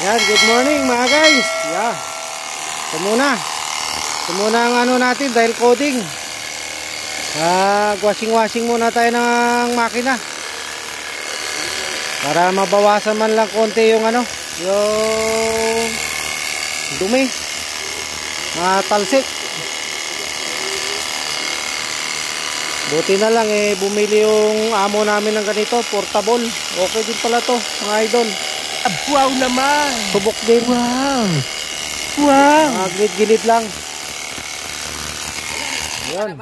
Yan, good morning mga guys. Yeah. Ito muna ang ano natin dahil coding. Washing muna tayo ng makina. Para mabawasan man lang konti yung ano, yung dumi. Talsik. Buti na lang bumili yung amo namin ng ganito, portable. Okay din pala to, mga idol. Wow naman. Subok din. Wow. Gilid-gilid lang. Yan.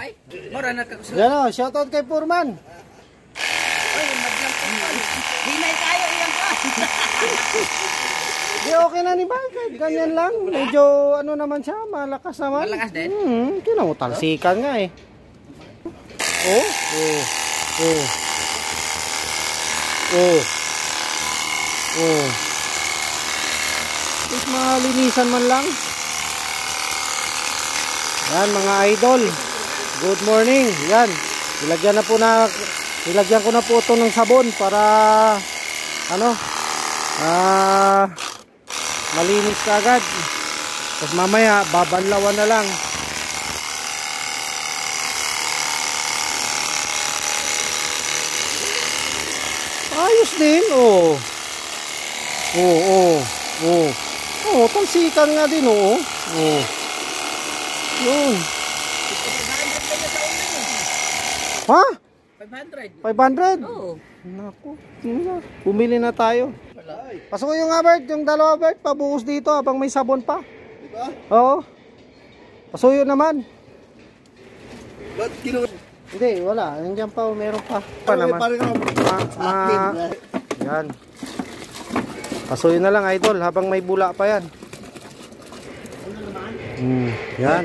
Yan o, shoutout kay Purman. Hinay tayo iyan pa. Di okay na ni Bagay. Ganyan lang. Medyo ano naman siya, malakas naman. Malakas din? Tinan mo, talsikan nga eh. Oh. Is malinisan man lang. Yan mga idol. Good morning. Yan. Nilagyan ko na po ito ng sabon para malinis kaagad. Tapos mamaya babanlawan na lang. Ayos din. Talsikan nga din Yun. Ha? 500? Oo. Naku, bumili na tayo. Pasok yung Bert, yung dalawa Bert, pabuhos dito habang may sabon pa. Diba? Oo. Pasuyo naman. Ba't kinuha? Hindi, wala. Nandiyan pa, meron pa. Pa naman. Yan. Pasuyo na lang idol habang may bula pa yan. Yan.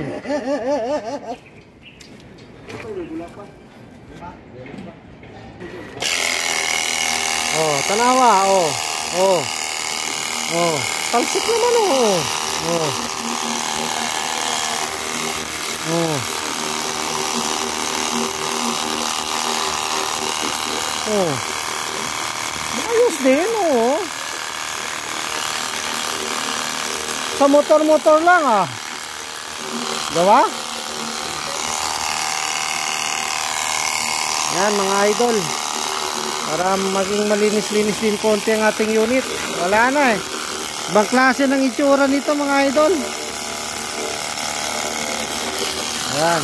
Tanawa. Talsik naman ayos din sa motor lang diba? Yan mga idol, para maging malinis-linis din konti ang ating unit. Wala na ibang klase ng itsura nito mga idol. Yan.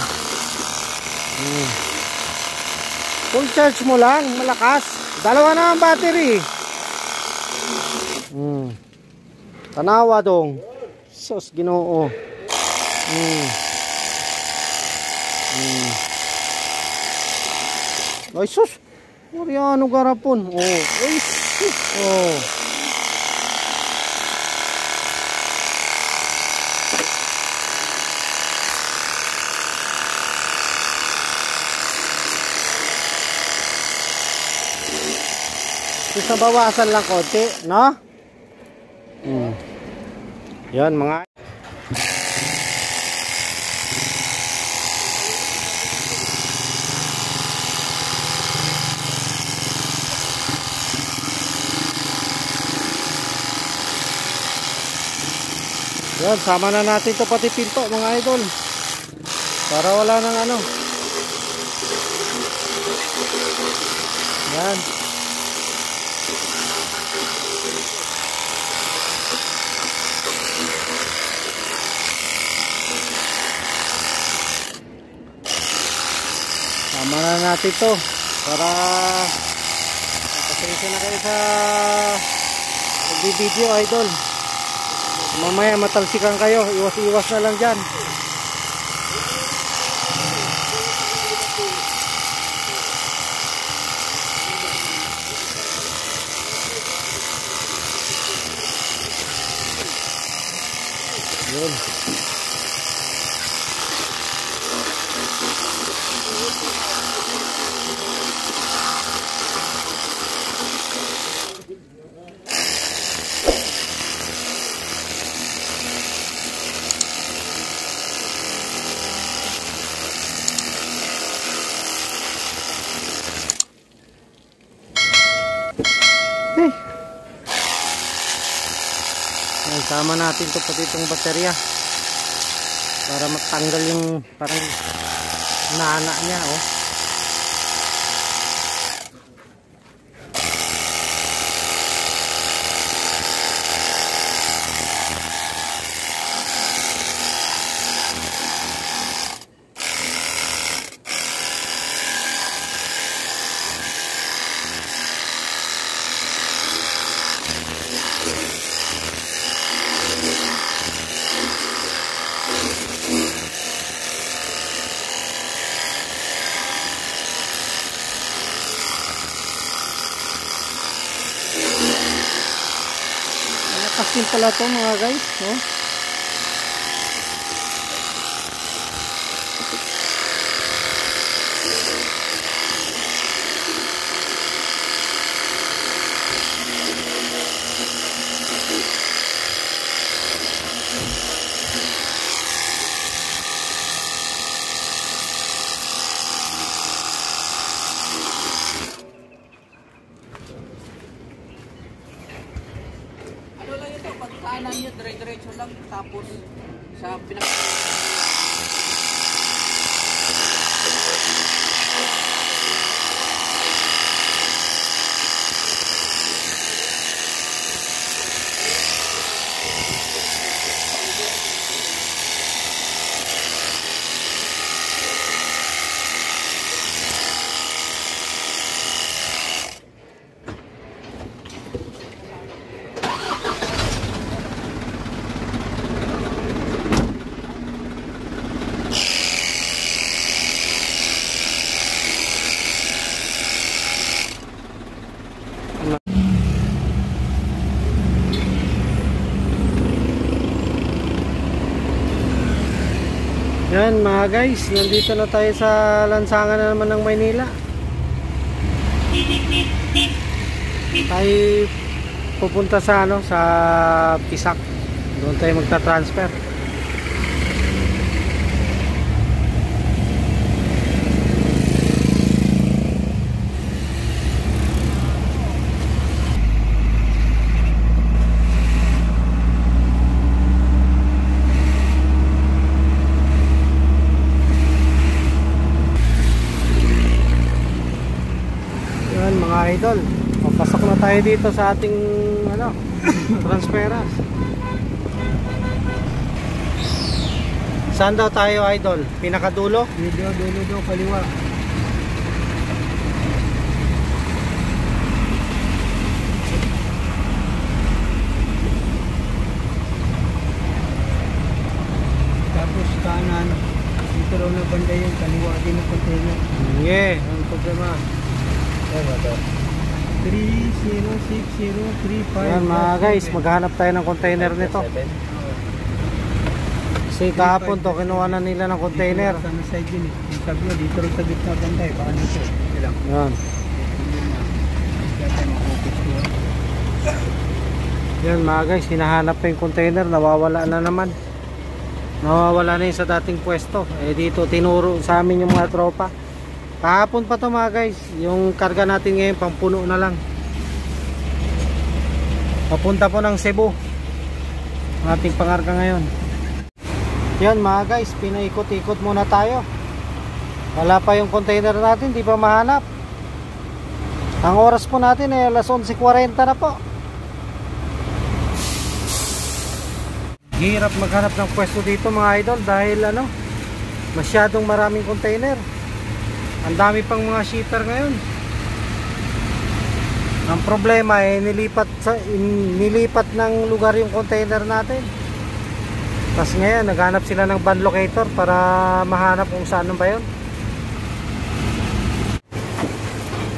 Full charge mo lang, malakas. Dalawa na ang battery. Tanawa dong. Sus, Ginoo. Ay sus. Mariano garapon. Ay sus. Isa bawasan lang konti, no? Yan mga. Yan, sama na natin to pati pinto mga idol. Para wala nang ano. Yan. Sama na natin to para pasensya na kayo sa video idol. Mamaya matalsikan kayo, iwas na lang dyan. Yun. isama natin to pati itong baterya para matanggal yung parang nana niya, oh. Lakas pala to mga guys, no? Kanan nyo, dire-diretso lang, tapos sa pinaka... Yan mga guys, nandito na tayo sa lansangan na naman ng Maynila. Tayo pupunta sa sa Pisac. Doon tayo magta-transfer. Mga idol, papasok na tayo dito sa ating transferas. Saan daw tayo idol? Pinakadulo? Dulo daw, kaliwa. Tapos kanan, dito raw na banda yung kaliwa din ng container. Yeah, ang problema. 306035. Yan mga guys, maghanap tayo ng container nito. Kasi kahapon to, kinuha na nila ng container. Sa side din eh. Sabi niya, dito rin sa gitna banda eh. Baka dito. Yan. Yan mga guys, hinahanap pa yung container. Nawawala na naman. Nawawala na yun sa dating pwesto. Eh dito, tinuro sa amin yung mga tropa. Kahapon pa to mga guys. Yung karga natin ngayon, pampuno na lang. Papunta po ng Cebu ang ating pangarga ngayon. Yan mga guys, pinaikot-ikot muna tayo. Wala pa yung container natin, di pa mahanap. Ang oras po natin ay alas 11:40 na po. Hirap maghanap ng pwesto dito mga idol dahil masyadong maraming container. Ang dami pang mga shipper ngayon. Ang problema ay nilipat ng lugar yung container natin. Tapos ngayon naghanap sila ng van locator para mahanap kung saan ba yun.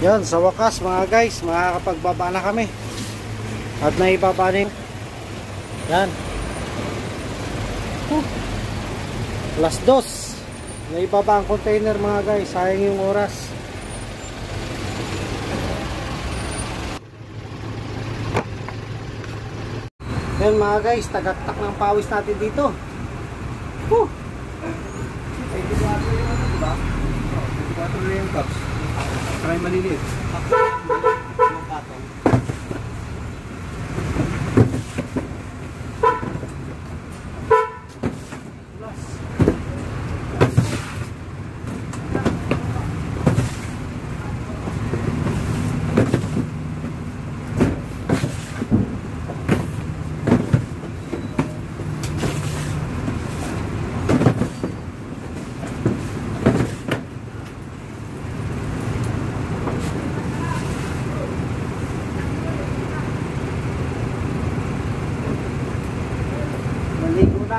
Yan, sa wakas mga guys, makakapagbaba na kami. At naibaba na yung yan. Alas 2 naibaba ang container mga guys, sayang yung oras. Yan mga guys, tagaktak ng pawis natin dito. Woo! 84 yung diba? 84 yung cups. Try maliliit. Yung patong.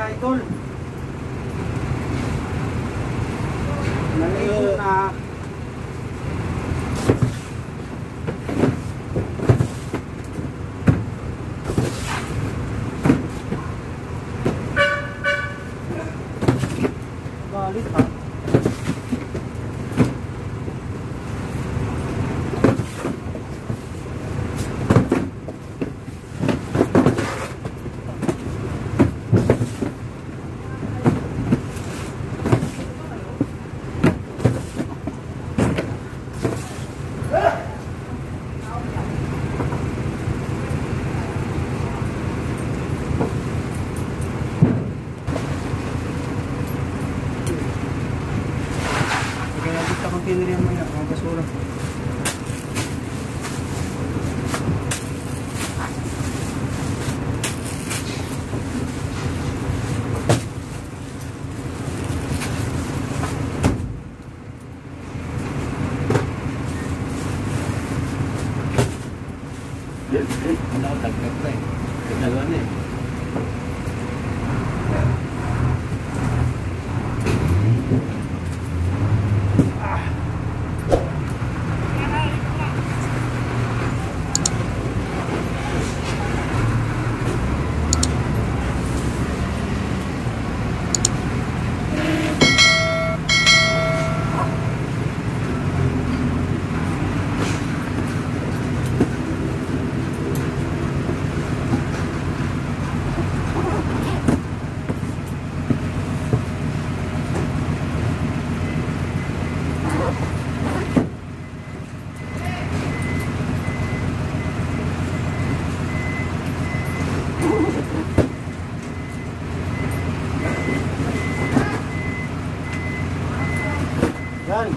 idol. Naligo na. Galit ha. Container yan maya, mga basura. Ano, tagkap ka eh. Dalawa na eh. Yan.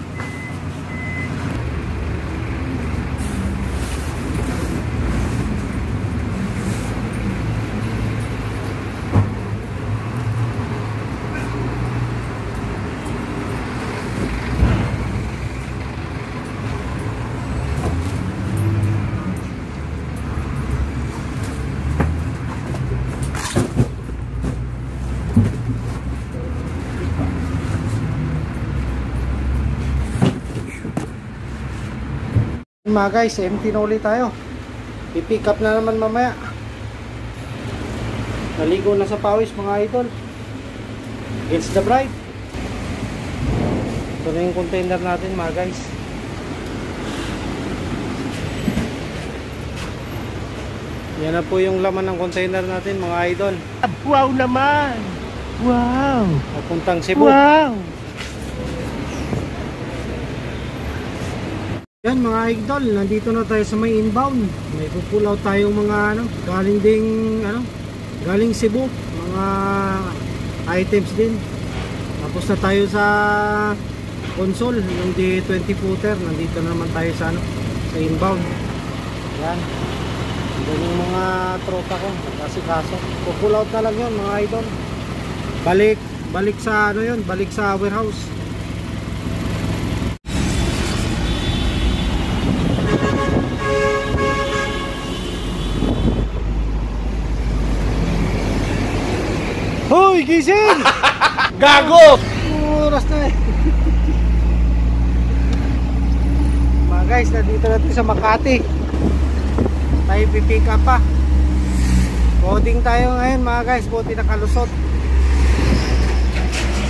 Mga guys, empty na ulit tayo. I-pick up na naman mamaya. Naligo na sa pawis mga idol. It's the bride. Ito na yung container natin mga guys. Yan na po yung laman ng container natin mga idol. Wow naman! Wow! Papuntang Cebu. Wow! Yan mga idol, nandito na tayo sa may inbound. May pupull out tayong mga galing ding galing Cebu, mga items din. Tapos na tayo sa console, yung D20 footer. Nandito na naman tayo sa sa inbound. Yan. Yan yung mga tropa ko, kasi kaso. Pupull out na lang yun mga idol. Balik sa balik sa warehouse. Hoy, gising! Gago! Oras na eh. Mga guys, nandito natin sa Makati. Tayo pipick up pa. Coding tayo ngayon mga guys. Buti nakalusot.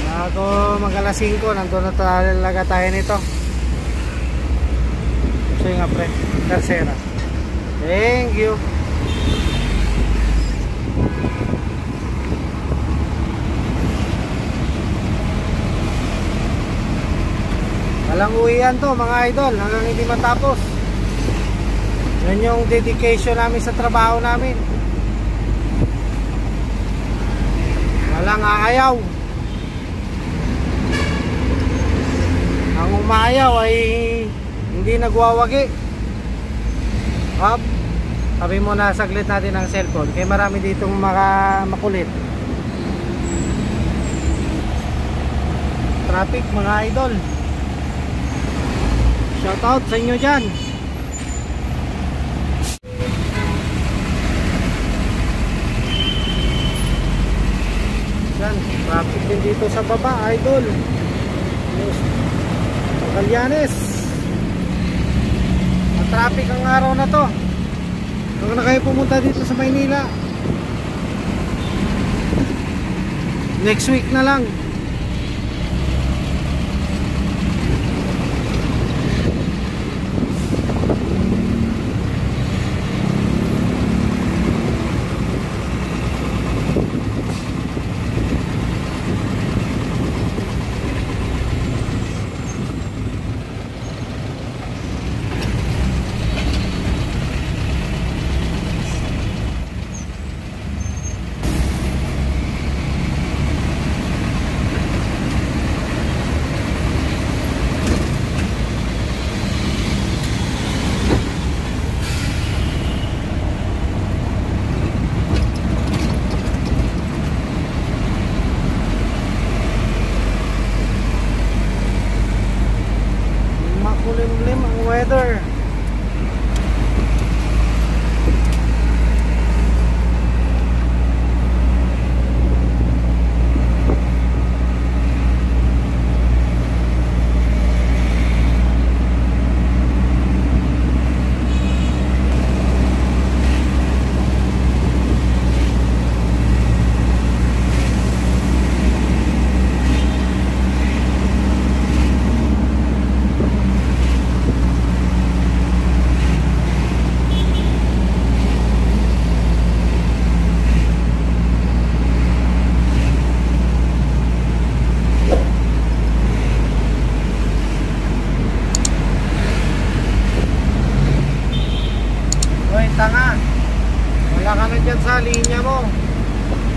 Bago mag-alas 5, nandun na talaga tayo nito. So nga pre, tercera. Thank you. Walang uwian to mga idol hanggang hindi matapos. Yan yung dedication namin sa trabaho namin. Walang aayaw. Ang umaayaw ay hindi nagwawagi. Hop. Sabi mo na saglit natin ang cellphone kaya marami ditong makulit. Traffic mga idol. Shout out sa inyo dyan. natin dito sa baba, idol. Magallanes. Traffic ang araw na to. Kung na kayo pumunta dito sa Maynila, next week na lang. Makulimlim ang weather. Tanga, wala ka na dyan sa linya mo.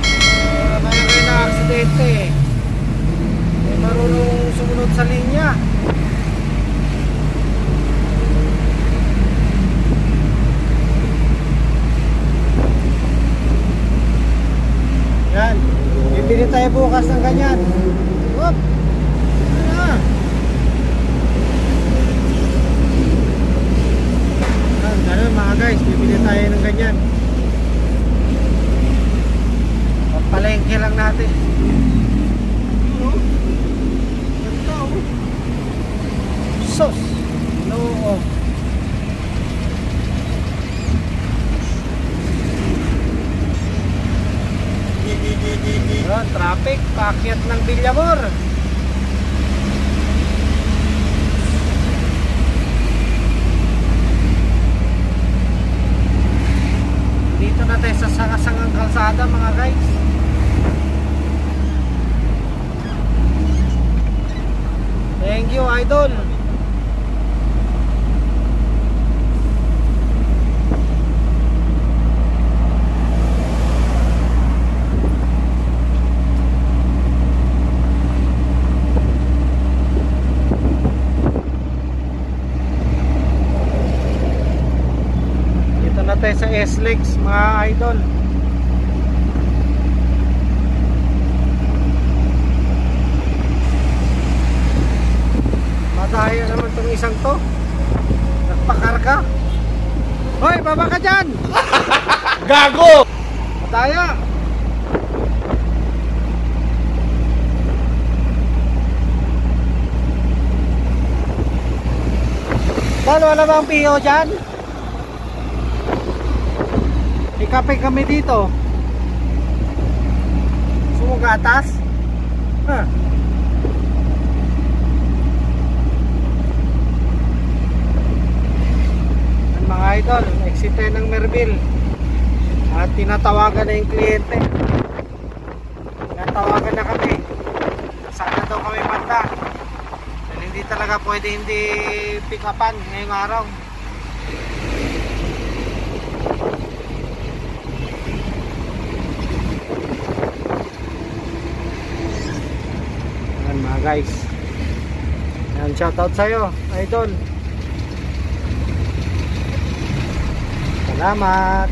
Kaya kayo na aksidente eh. May marunong sumunod sa linya. Yan, bibili tayo bukas ng ganyan. Whoop! Ganun mga guys, bibili tayo ng ganyan. Papalengke lang natin. Ganda oh. Sos! No oh. Yan, traffic, paakyat ng Villamor. Dito na tayo sa sangasangang kalsada mga guys. Thank you idol. Tayo sa SLEX mga idol. Madaya naman itong isang to. Nagpakarga. Hoy, baba ka dyan. Gago. Madaya. Wala bang piho dyan? Kape kami dito. Sumugatas. Huh. Mga idol, exit tayo ng Merville. At tinatawagan na yung kliyente. Tinatawagan na kami. Saan na daw kami banda. Dahil hindi talaga pwede hindi pick upan ngayong araw. Mga guys, yan, shoutout sa'yo idol, salamat.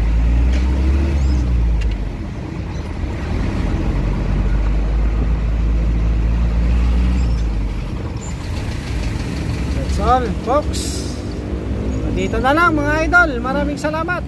That's all folks, dito na lang mga idol, maraming salamat.